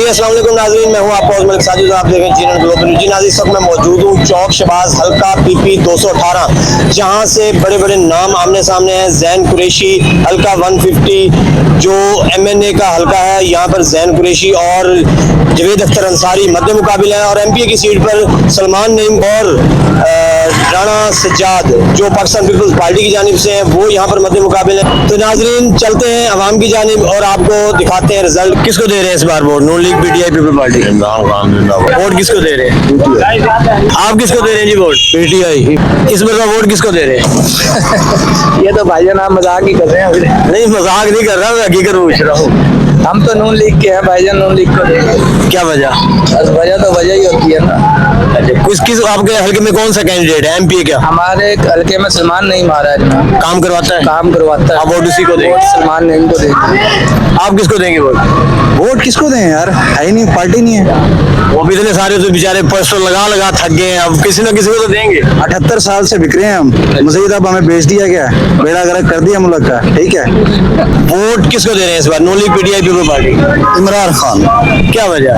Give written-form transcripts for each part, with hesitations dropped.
अस्सलाम वालेकुम नाज़रीन, मैं हूं आपका मलिक साजिद, आप देखें चैनल ग्लोबल न्यूज़। जी नाज़रीन, इस वक्त मैं मौजूद हूं चौक शबाज हल्का PP 218, जहां से बड़े बड़े नाम आमने सामने हैं। जैन कुरैशी हल्का 150 जो MNA का हल्का है, यहाँ पर जैन कुरैशी और जवेद अख्तर अंसारी मध्य मुकाबिल है, और MPA की सीट पर सलमान नईम और राणा सज्जाद जो पाकिस्तान पीपल्स पार्टी की जानिब से हैं, वो यहाँ पर मध्य मुकाबिल है। तो नाज़रीन, चलते हैं अवाम की जानिब और आपको दिखाते हैं रिजल्ट। किसको दे रहे हैं इस बार vote? Noon League, PTI, people party. Imran Khan जिंदाबाद। वोट किसको दे रहे हैं? आप किसको दे रहे हैं जी वोट? PTI। इस बार का वोट किसको दे रहे हैं? ये तो भाईजान आप मजाक ही कर रहे हैं। नहीं, मजाक नहीं कर रहा, मैं हकीकत पूछ रहा हूँ। हम तो नून लीग के हैं भाईजान, नून लीग को देंगे। क्या वजह? बस वजह तो वजह ही होती है ना। किस आपके हल्के में कौन सा कैंडिडेट है? MPA क्या हमारे हल्के में सलमान नहीं मारा है जनाब, काम करवाता है? काम करवाता है। आप वोट उसी को देंगे? वोट सलमान नहीं को देंगे। आप किसको देंगे वोट? वोट किसको दें यार, है ही नहीं, पार्टी नहीं है। वो भी इतने सारे तो बेचारे पर्सों लगा थक गए हैं, अब किसी न किसी को तो देंगे। 78 साल से बिक रहे हैं हम। मजीद अब हमें बेच दिया गया, बेड़ा गर्क कर दिया मुल्क का। ठीक है, वोट किसको दे रहे हैं इस बार? Noon League, PTI, people party. Imran Khan. क्या वजह?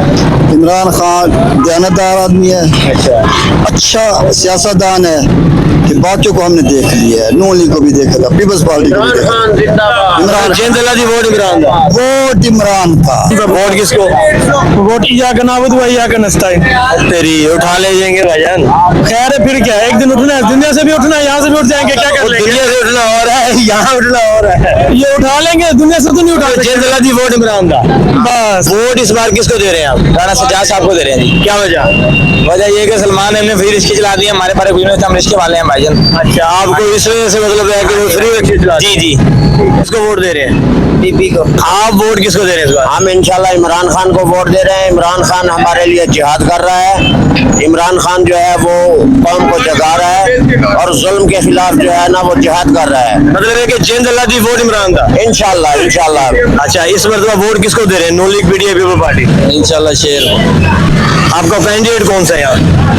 इमरान खान दयानतदार आदमी है, अच्छा सियासतदान है कि बातों को हमने देख लिया है। नून लीग को भी देखा था, पीपल्स पार्टी को भी देखा था। इमरान जिंदा जी वोट इमरान दा। वोट इमरान का। वोट किसको? वोट या का नाबद हुआ या का नस्ताइन। तेरी उठा ले जाएंगे भाईजान। खैर है, फिर क्या है, एक दिन उठना है, दुनिया से भी उठना है, यहाँ से भी उठ जाएंगे, क्या कर लेंगे। दुनिया से उठना और है, यहाँ उठना और है। ये उठा लेंगे, दुनिया से तो नहीं उठा सकते। जिंदा जी वोट इमरान दा। बस वोट इस बार किसको दे रहे हैं आप? राणा सज्जाद साहब को दे रहे हैं जी। क्या वजह? वजह ये कि सलमान ने फ्री रिश्ते चला दिए, हमारे पास कुछ नहीं, हम रिश्ते वाले हैं भाईजान। अच्छा, आपको इस वजह से मतलब है कि वो फ्री रखी चला? जी जी। किसको वोट दे रहे हैं? PP को। आप वोट किसको दे रहे हैं इस बार? हम इंशाल्लाह इमरान खान को वोट दे रहे हैं। इमरान खान हमारे लिए जिहाद कर रहा है। इमरान खान जो है वो कौम को जगा रहा है और जुल्म के खिलाफ जो है ना वो जिहाद कर रहा है। मतलब है कि जिंदा जी वोट इमरान दा। इंशाल्लाह इंशाल्लाह। अच्छा, इस मरतबा वोट किसको दे रहे हैं? Noon League, PTI, people party. इंशाल्लाह शेर आपका कैंडिडेट कौन सा है यार?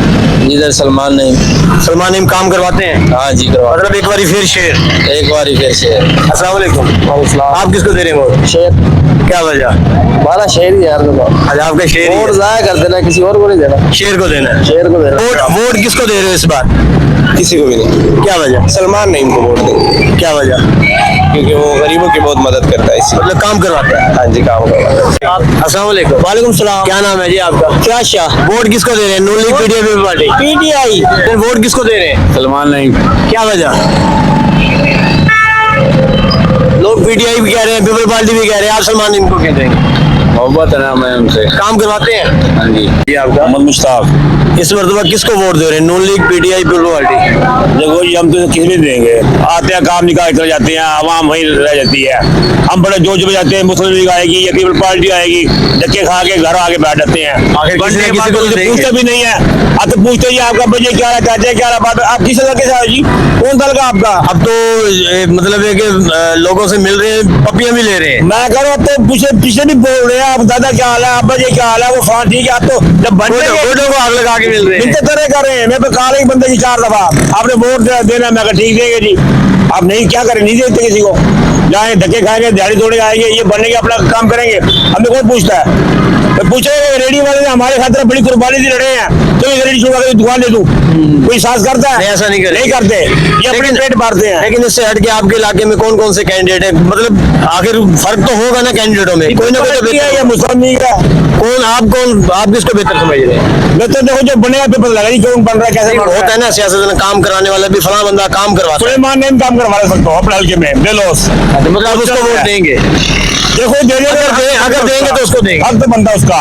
इधर सलमान नहीं। सलमान नईम काम करवाते हैं? हाँ जी करवा, मतलब एक बारी फिर शेर। एक बार ही फिर शेर। अस्सलाम वालेकुम। आप किसको दे रहे हैं वोट? शेर क्या वजह? बाला शेर ही यार। अच्छा, आपका शेर ही वोट है। जाया कर देना, किसी और को नहीं देना, शेर को देना है। शेर को देना। वोट किसको दे रहे हो इस बार? किसी को भी नहीं। क्या वजह? सलमान नईम को वोट देंगे क्या वजह? क्योंकि वो गरीबों की बहुत मदद करता है इससे। मतलब काम करवाता है? हाँ जी, काम करता है। अस्सलाम वालेकुम। वालेकुम सलाम। क्या नाम है जी आपका? क्या शाह? वोट किसको दे रहे हैं? Noon League, PTI, people party. PTI। फिर वोट किसको दे रहे हैं? सलमान नहीं। क्या वजह? लोग PTI भी कह रहे हैं, पीपल पार्टी भी कह रहे हैं, आप सलमान नईम को कह देंगे? मोहब्बत है ना मैं उनसे। काम करवाते हैं? हाँ जी। जी आपका? मोहम्मद मुश्ताक। इस मरतबा किसको वोट दे रहे हैं? Noon League, PTI, people party. देखो जी, हम तो किसी भी देंगे, आते हैं काम निकाल कर जाते हैं, आवाम वहीं रह जाती है। हम बड़े जोश में जाते हैं, मुस्लिम लीग आएगी या पीपल पार्टी आएगी, धक्के खा के घर आके बैठ जाते हैं। आखिर किसी न किसी को तो देंगे। पूछते भी नहीं है। अब तो पूछते ही आपका बजे क्या रहा, चाचा क्या रहा, बात आप किस लड़के से आए जी? कौन दल का आपका? अब तो मतलब है कि लोगों से मिल रहे हैं, पपियां भी ले रहे हैं। मैं कह रहा हूँ, तो पीछे भी बोल रहे हैं, आप दादा क्या हाल है, आप बजे क्या हाल है, वो फान ठीक है। आप तो जब वोटों को आग लगा के मिल रहे हैं। मिलते तरह कर रहे हैं। मैं तो काले बंदे की 4 दफा आपने वोट देना, मैं कहा ठीक देंगे जी। आप नहीं, क्या करें, नहीं देते किसी को, जाए धक्के खाएंगे, दिहाड़ी तोड़े आएंगे, ये बनने के अपना काम करेंगे, हमें कौन पूछता है? तो पूछेंगे रेडी वाले ने हमारे खातिर बड़ी कुर्बानी दी लड़े हैं, तो रेडी छुड़वा के दुकान दे दूं, कोई साहस करता है? ऐसा नहीं करते। नहीं करते, ये अपने पेट मारते हैं। लेकिन इससे हट के आपके इलाके में कौन कौन से कैंडिडेट है? मतलब आखिर फर्क तो होगा ना कैंडिडेटों में, कोई ना कोई तो बेहतर ये मुस्लिम लीग है। आप किसको बेहतर समझ रहे हैं? मैं तो देखो जो बनेगा पे पता लगा क्यों बन रहा है, कैसे बन रहा होता है ना सियासत में काम कराने वाला भी, फला बंदा काम करवाता है। सुलेमान ने काम करवा सकता हूँ अपने हल्के में बेलोस। मतलब आप उसको वोट देंगे? देखो अगर देंगे तो उसको देंगे। अब तो बनता उसका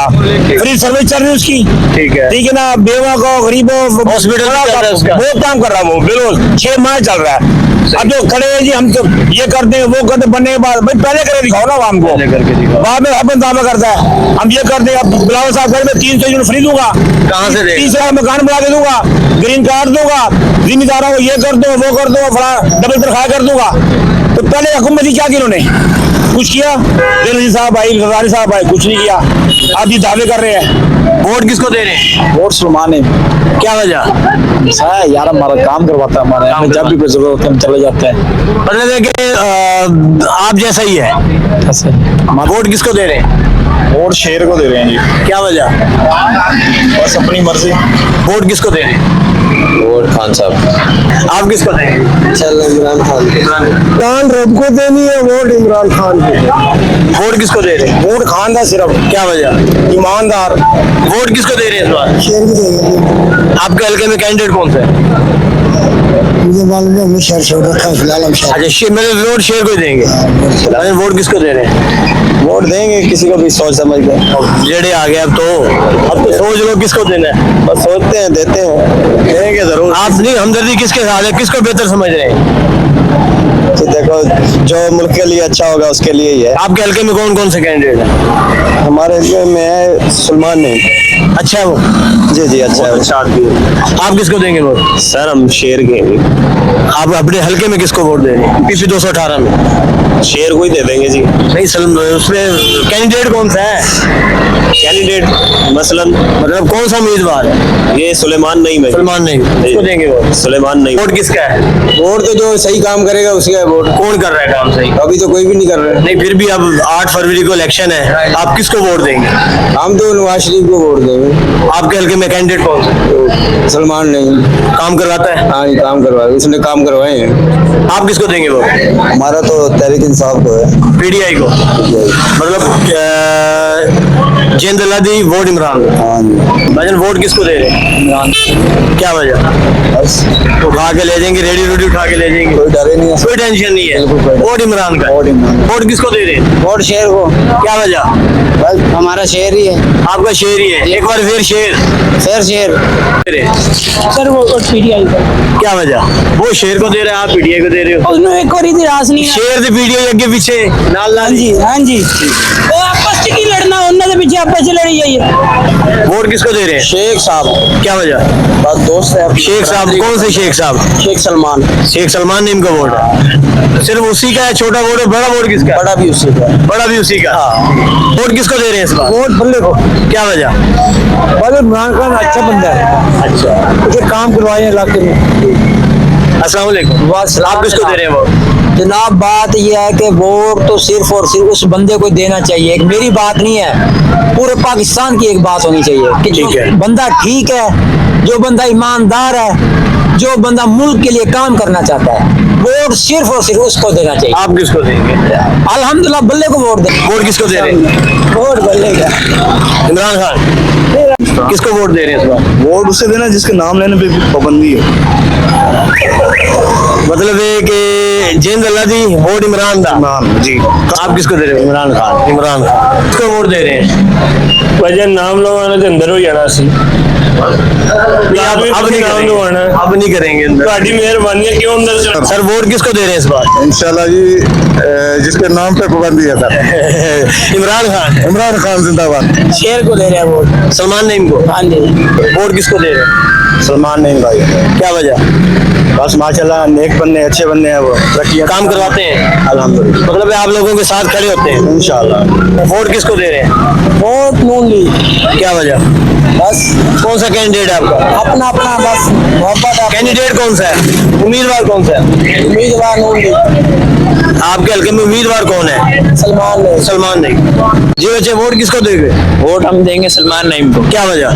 फ्री सर्विस चल रही है उसकी। ठीक है, ठीक है ना, बेवा को गरीबों हॉस्पिटल चल रहा है उसका। बहुत काम कर रहा है वो बेलोस, 6 माह चल रहा है। अब जो खड़े हैं जी, हम तो ये करते हैं वो करते, बनने के बाद भाई पहले करे दिखाओ ना आवाम को, बाद में अपन दावा करता है हम ये करते हैं। अब बिलावल साहब घर में 300 यूनिट फ्री दूंगा, कहाँ से देगा? 30 मकान बना के दूंगा, ग्रीन कार्ड दूंगा, जिम्मेदारों को ये कर दो वो कर दो, फला डबल तनख्वाह कर दूंगा। तो पहले हुकूमत की क्या की उन्होंने? कुछ किया? दिल्ली साहब आई, गजारी साहब आए, कुछ नहीं किया। आप ये दावे कर रहे हैं। वोट किसको दे रहे हैं? वोट सलमान है। क्या वजह? यार हमारा काम करवाता है, हमारे हमें जब भी कोई जरूरत होती है हम चले जाते हैं। मतलब है कि आप जैसा ही है। वोट किसको दे रहे हैं? वोट शेर को दे रहे हैं जी। क्या वजह? बस अपनी मर्जी। वोट किसको दे रहे हैं? वोट खान साहब। आप किसको देंगे? चल इमरान खान इमरान रब को देनी है वोट, इमरान खान को। वोट किसको दे रहे हैं? वोट खान का सिर्फ क्या वजह? ईमानदार। वोट किसको दे रहे हैं इस बार? शेर को देंगे। आपके हल्के में कैंडिडेट कौन सा है? मुझे मालूम है, मैं शेर छोड़ रखा हूँ फिलहाल। हम शेर अच्छा, मेरे वोट शेर को ही देंगे। अरे वोट किसको दे रहे हैं? वोट देंगे किसी को भी सोच समझ के। जेडे आ गए अब तो सोच लो किसको देना है। बस सोचते हैं, देते हैं, देंगे जरूर। आप नहीं, हमदर्दी किसके साथ है, किसको बेहतर समझ रहे हैं? तो देखो, जो मुल्क के लिए अच्छा होगा उसके लिए ही है। आपके हल्के में कौन कौन से कैंडिडेट है? हमारे हल्के में है सलमान नहीं। अच्छा है वो? जी जी, अच्छा है। अच्छा आदमी है। आप किसको देंगे वोट? सर हम शेर के आप अपने हल्के में किसको वोट दे रहे हैं? पीपी 218 में शेर को ही दे देंगे जी। नहीं उसमें कैंडिडेट कौन सा है? कैंडिडेट मसलन मतलब कौन सा उम्मीदवार है? ये सुलेमान नहीं में। सलमान नहीं, किसको देंगे वोट? सुलेमान नहीं। वोट किसका है? वोट तो जो सही काम करेगा उसका वोट। कौन कर रहा है काम सही? अभी तो कोई भी नहीं कर रहा है। नहीं, फिर भी अब 8 फरवरी को इलेक्शन है, आप किसको वोट देंगे? हम तो नवाज शरीफ को वोट देंगे। आपके हल्के में कैंडिडेट कौन सा है? सलमान नहीं। काम करवाता है? हाँ, ये काम करवाए, उसने काम करवाए हैं। आप किसको देंगे वोट? हमारा तो तहरीक इंसाफ को है। पीडीआई को। मतलब जेंद लादी वोट इमरान। हाँ जी। भाईजान वोट किसको दे रहे हैं? इमरान। क्या वजह? बस उठा के ले जाएंगे, रेडी रोडी उठा के ले जाएंगे, कोई डर ही नहीं है। कोई टेंशन नहीं है। बिल्कुल कोई- वोट इमरान का। वोट इमरान। वोट किसको दे रहे हैं? वोट शेर को। क्या वजह? बस हमारा शेर ही है। आपका शेर ही है, एक बार फिर शेर शेर शेर। दे रहे हैं। सर वो पीटीआई का क्या वजह? वो शेर को दे रहे हैं, आप पीडीआई को दे रहे हो। उसने एक और इतिहास नहीं है। शेर दी पीडीआई अगे पीछे नाल हाँ नाल जी, हाँ जी, वो आपस की लड़ना, उन्होंने पीछे आपस से लड़ी जाइए। वोट किसको दे रहे हैं? शेख साहब क्या वजह? बस दोस्त है। शेख साहब कौन से शेख साहब? शेख सलमान। शेख सलमान नेम का वोट है। सिर्फ उसी का है? छोटा वोट है, बड़ा वोट किसका है? बड़ा भी उसी का। बड़ा भी उसी का। वोट किसको दे रहे हैं इस बार? वोट बल्ले को। क्या वजह? बल्ले इमरान खान अच्छा बंदा है। अच्छा, मुझे काम करवाए हैं इलाके में। अस्सलाम वालेकुम। आप किसको दे रहे हैं वोट? जनाब बात यह है कि वोट तो सिर्फ और सिर्फ उस बंदे को देना चाहिए। एक मेरी बात नहीं है, पूरे पाकिस्तान की एक बात होनी चाहिए कि ठीक जो है। बंदा ठीक है, जो बंदा ईमानदार है, जो बंदा मुल्क के लिए काम करना चाहता है, वोट सिर्फ और सिर्फ उसको देना चाहिए। आप किसको देंगे? अल्हम्दुलिल्लाह बल्ले को वोट दे। वोट किसको दे रहे हैं? वोट बल्ले का। इमरान खान। किसको वोट दे रहे हैं इस बार? वोट उसे देना जिसके नाम लेने पे पाबंदी है। मतलब है कि जेंद अल्लादी वोट इमरान दा। इमरान जी। आप किसको दे रहे हो? इमरान खान। इमरान खान किसको वोट दे रहे हैं? वजह नाम लवाने के अंदर हो जाना सी। अब नहीं करेंगे, अब नहीं करेंगे अंदर। ਤੁਹਾਡੀ ਮਿਹਰਬਾਨੀ ਹੈ क्यों अंदर चल। सर वोट किसको दे रहे हैं इस बार? इंशाल्लाह जी, जिसके नाम पे पाबंदी है सर। इमरान खान। इमरान खान जिंदाबाद। शेर को दे रहे हैं वोट। सलमान नईम को। हाँ जी। वोट किसको दे रहे हैं? सलमान नहीं भाई। क्या वजह? बस माशाल्लाह नेक बंदे, अच्छे बंदे हैं वो। तरक्की काम करवाते हैं अल्हम्दुलिल्लाह। मतलब आप लोगों के साथ खड़े होते हैं। इंशाल्लाह। वोट किसको दे रहे हैं? Vote Noon league. क्या वजह? बस कौन सा कैंडिडेट है आपका? अपना अपना बस मोहब्बत है। कैंडिडेट कौन सा है? उम्मीदवार कौन सा है? उम्मीदवार नून लीग। आपके हल्के में उम्मीदवार कौन है? सलमान ने। सलमान नहीं। जी बच्चे वोट किसको देंगे? वोट हम देंगे सलमान नईम को। क्या वजह?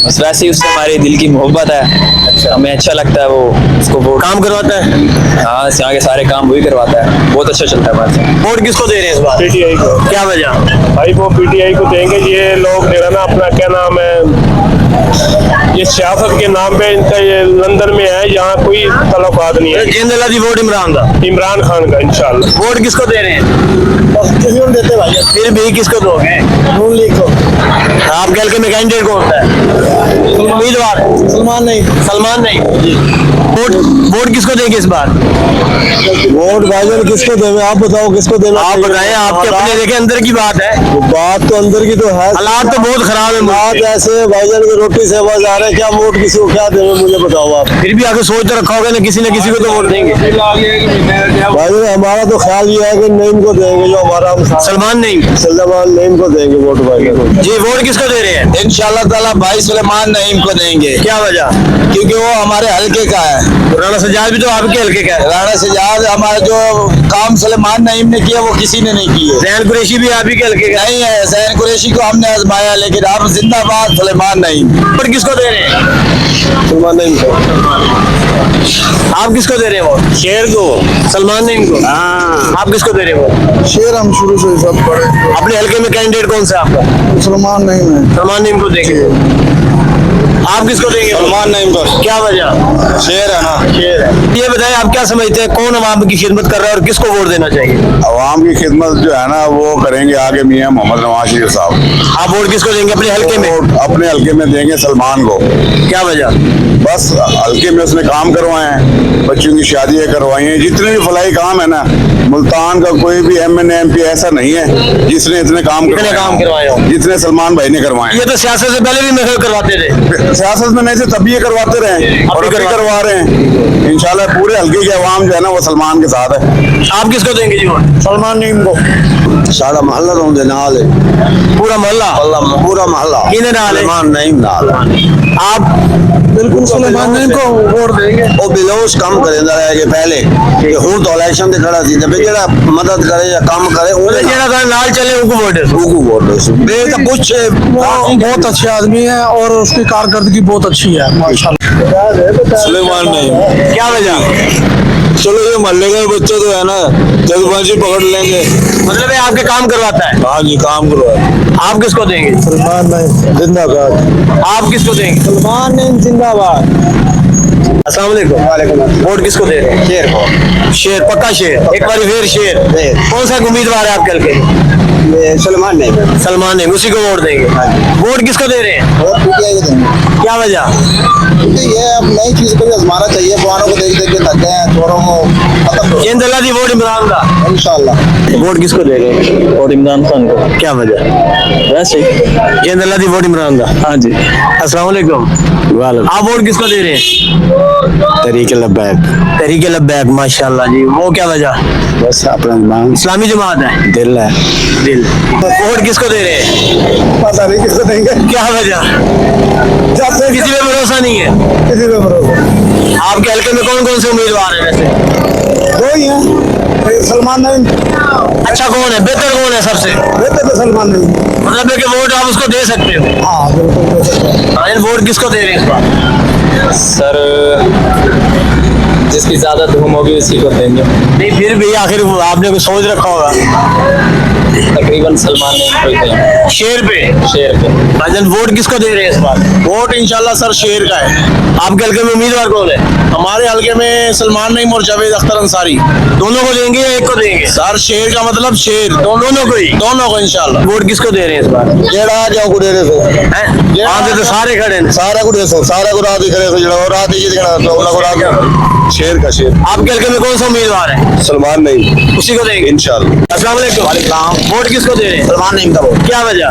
बस वैसे ही उससे हमारे दिल की मोहब्बत है। अच्छा, हमें अच्छा लगता है वो उसको वोट। काम करवाता है? हाँ, यहाँ के सारे काम वही करवाता है, बहुत अच्छा चलता है बात। वोट किसको दे रहे हैं इस बार? पीटीआई को। क्या वजह? भाई वो पीटीआई को देंगे। ये लोग जो है ना अपना क्या नाम है, ये सियासत के नाम पे इनका ये लंदन में है, यहाँ कोई तल्लुकात नहीं है। जेंद अल्लादी वोट इमरान दा। इमरान खान का इंशाल्लाह। वोट किसको दे रहे हैं? किसी को देते भाई। फिर भी किसको दोगे? नून लीग को। आपके हल्के में कैंडिडेट कौन सा है? उम्मीदवार सलमान नहीं। सलमान नहीं। वोट वोट किसको देंगे इस बार? वोट भाईजान किसको देवे? आप बताओ किसको देना। आप बताएं, आपके अपने देखे अंदर की बात है। बात तो अंदर की तो है। हालात तो बहुत खराब है बात मुल्क के। ऐसे भाईजान की रोटी से आवाज आ रहा है, क्या वोट किसी को क्या देवे मुझे बताओ आप। फिर भी आगे सोच तो रखा होगा ना, किसी न किसी को तो वोट देंगे। भाईजान हमारा तो ख्याल ये है कि नईम को देंगे, जो हमारा हम सलमान नहीं। सलमान नईम को देंगे वोट भाईजान। जी वोट किसको दे रहे हैं? इंशाल्लाह ताला भाई सुलेमान नईम को देंगे, क्या वजह? क्योंकि वो हमारे हल्के का है। राणा सज्जाद भी तो आपके हल्के का है। राणा सज्जाद हमारा जो काम सुलेमान नईम ने किया वो किसी ने नहीं किए। जैन कुरैशी भी आप ही के हल्के का है। नहीं है, जैन कुरैशी को हमने आजमाया, लेकिन आप जिंदाबाद सुलेमान नईम। वोट किसको दे रहे हैं? सुलेमान नईम को। आप किसको दे रहे हैं वोट? शेर को। सलमान नईम को। हाँ, आप किसको दे रहे हैं वोट? शेर हम शुरू से सब पढ़े, अपने हल्के में कैंडिडेट कौन सा है आपका? सुलेमान नईम है। सलमान नईम को देंगे। आप किसको देंगे? सलमान नईम को। क्या वजह? शेर है ना। शेर है। ये बताएं आप क्या समझते हैं कौन अवाम की खिदमत कर रहा है और किसको वोट देना चाहिए? अवाम की खिदमत जो है ना वो करेंगे आगे मियां मोहम्मद नवाज शरीफ साहब। आप वोट किसको देंगे अपने हल्के में? वोट अपने हल्के में देंगे सलमान को। क्या वजह? बस हल्के में उसने काम करवाए हैं, बच्चों की शादियां करवाई हैं, जितने भी फलाई काम है ना, मुल्तान का कोई भी MNA MP ऐसा नहीं है जिसने इतने काम करवाए हो? जितने सलमान भाई ने करवाए ये तो सियासत से पहले भी महल करवाते थे। हैं। सियासत में नहीं थे तब भी ये करवाते रहे और अभी करवा रहे हैं। इंशाल्लाह पूरे हल्के की आवाम जो है ना वो सलमान के साथ है। आप किसको देंगे जी वोट? सलमान नईम को। सारा मोहल्ला तो नाल है, पूरा मोहल्ला? पूरा मोहल्ला किने नाल है? सुलेमान नईम नाल। आप बिल्कुल सुलेमान नईम को वोट देंगे। वो बिलोस कम करेंदा रह गए पहले कि हूं तो इलेक्शन ते खड़ा सी, जब जेड़ा मदद करे या काम करे उन्हें जेड़ा का नाल चले उनको वोट दो। उनको वोट दो। बे तो कुछ वो बहुत अच्छे आदमी है और उसकी कारकर्दगी बहुत अच्छी है माशाल्लाह। सुलेमान नईम। क्या वजह? चलो ये मोहल्ले का बच्चा तो है ना, जल्दबाजी पकड़ लेंगे। मतलब ये आपके काम करवाता है? हाँ जी काम करवा। आप किसको देंगे? सलमान नईम जिंदाबाद। आप किसको देंगे? सलमान नईम जिंदाबाद। अस्सलाम वालेकुम। वोट किसको दे रहे हैं? शेर को। शेर, पक्का शेर। एक बार फिर शेर। कौन सा उम्मीदवार है आपके हल्के? सलमान नईम। सलमान नईम, उसी को वोट देंगे। वोट किसको दे रहे हैं? वोट पीटीआई को देंगे। क्या वजह? क्योंकि ये अब नई चीज को भी आजमाना चाहिए, पुरानों को देख देख के थक गए हैं, चोरों को खत्म करो जिन दल्ला दी वोट इमरान का। इंशाल्लाह। वोट किसको दे रहे हैं? और इमरान खान को। क्या वजह? वैसे जिन दल्ला दी वोट इमरान का। हाँ जी। अस्सलाम वालेकुम। आप वोट किसको दे रहे हैं? तरीके लब्बैक। तहरीके लब्बैक, माशाल्लाह जी। वो क्या वजह? बस अपना ईमान इस्लामी जमात है। दिल है। दिल। वोट किसको दे रहे हैं? पता नहीं किसको देंगे, क्या वजह? किसी पे भरोसा नहीं है। किसी पे भरोसा। आपके हल्के में कौन कौन से उम्मीदवार हैं वैसे? दो ही हैं, सलमान नईम। अच्छा कौन है? बेहतर कौन है सबसे? बेहतर तो सलमान नईम। मतलब है कि वोट आप उसको दे सकते हो। हाँ बिल्कुल। वोट किसको दे रहे हैं इस बार? सर जिसकी ज्यादा धूम होगी उसी को देंगे। नहीं फिर भी आखिर आपने कुछ सोच रखा होगा। तकरीबन सलमान नईम को देंगे। शेर पे। शेर पे। भाईजान वोट किसको दे रहे हैं इस बार? वोट इंशाल्लाह सर शेर का है। आपके हल्के में उम्मीदवार कौन है? हमारे हल्के में सलमान नईम और जावेद अख्तर अंसारी। दोनों को देंगे या एक को देंगे? सर शेर का मतलब शेर, दोनों को ही। दोनों को इंशाल्लाह। वोट किसको दे रहे हैं इस बार? जेड़ा आ जाओ कुड़े सो हैं? आधे तो सारे खड़े हैं। सारा कुड़े सो, सारा को रात ही करे सो, जेड़ा और रात ही दिखना तो ओला को रात। शेर का शेर आपके हल्के में कौन सा उम्मीदवार है? सलमान नईम उसी को देंगे। इंशाल्लाह। अस्सलाम वालेकुम। वोट किसको दे रहे हैं? सलमान नईम का वोट। क्या वजह?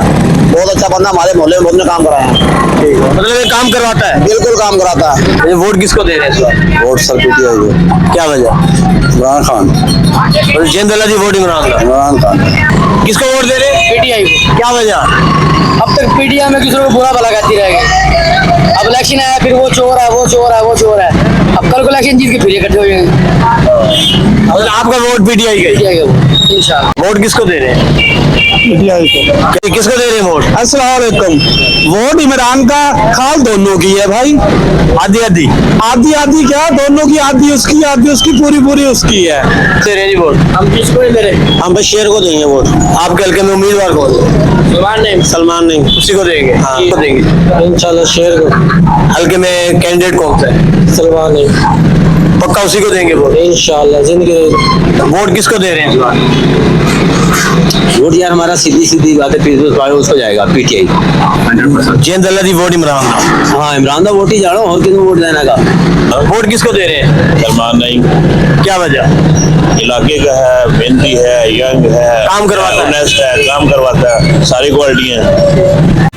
बहुत अच्छा बंदा, हमारे मोहल्ले में बहुत ने काम कराया है। मतलब ये काम करवाता है। बिल्कुल काम कराता है। ये वोट किसको दे रहे हैं इस बार? वोट सर पीटीआई को। क्या वजह? इमरान खान। मतलब जिन दल्ला दी वोट इमरान का। इमरान खान। किसको वोट दे रहे हैं? पीटीआई को। क्या वजह? अब तक पीटीआई में दूसरों को बुरा भला कहती रह गई। अब इलेक्शन आया फिर वो चोर है, वो चोर है, वो चोर है। अब कल को इलेक्शन जीत के फिर इकट्ठे हो जाएंगे। मतलब आपका वोट पीटीआई का ही। पीटीआई का इंशाल्लाह। वोट किसको दे रहे हैं? पीटीआई को। किसको दे रहे हैं वोट? अस्सलाम वालेकुम। वोट इमरान का खाल दोनों की है भाई। आधी आधी। आधी आधी क्या, दोनों की, आधी उसकी पूरी पूरी उसकी है। दे रहे हैं जी वोट। हम किसको नहीं दे रहे? हम बस शेर को देंगे वोट। आपके हल्के में उम्मीदवार कौन है? सलमान नहीं। सलमान नहीं, उसी को देंगे। हाँ को देंगे इंशाल्लाह शेर को। हल्के में कैंडिडेट कौन सा है? सलमान नईम। पक्का उसी को देंगे वोट। इंशाल्लाह जिंदगी। वोट किसको दे रहे हैं इस बार? वोट यार हमारा सीधी सीधी बात है, पीपल्स पार्टी उसको जाएगा, पीटीआई। 100%। जिन दल्ला दी वोट इमरान का। हाँ इमरान का वोट ही जानो, और किसी वोट देने का। वोट किसको दे रहे हैं? सलमान नईम क्या वजह? इलाके का है, मेहनती है, यंग है, काम करवाता है। ऑनेस्ट है, काम करवाता है, सारी क्वालिटियां हैं।